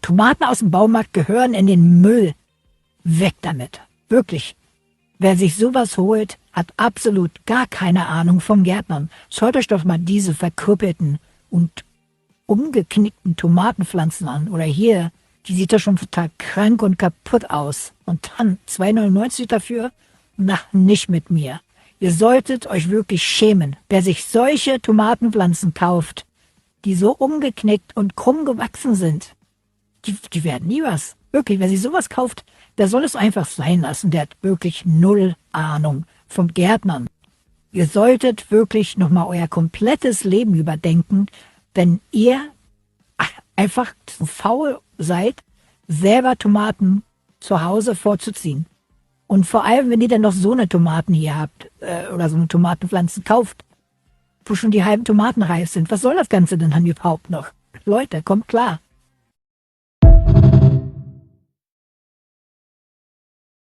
Tomaten aus dem Baumarkt gehören in den Müll. Weg damit. Wirklich. Wer sich sowas holt, hat absolut gar keine Ahnung vom Gärtnern. Schaut euch doch mal diese verkrüppelten und umgeknickten Tomatenpflanzen an. Oder hier, die sieht doch schon total krank und kaputt aus. Und dann 2,99 dafür? Na, nicht mit mir. Ihr solltet euch wirklich schämen, wer sich solche Tomatenpflanzen kauft, die so umgeknickt und krumm gewachsen sind. Die werden nie was. Wirklich, wer sich sowas kauft, der soll es einfach sein lassen. Der hat wirklich null Ahnung vom Gärtnern. Ihr solltet wirklich nochmal euer komplettes Leben überdenken, wenn ihr einfach zu faul seid, selber Tomaten zu Hause vorzuziehen. Und vor allem, wenn ihr dann noch so eine Tomaten hier habt, oder so eine Tomatenpflanzen kauft, wo schon die halben Tomaten reif sind. Was soll das Ganze denn dann überhaupt noch? Leute, kommt klar.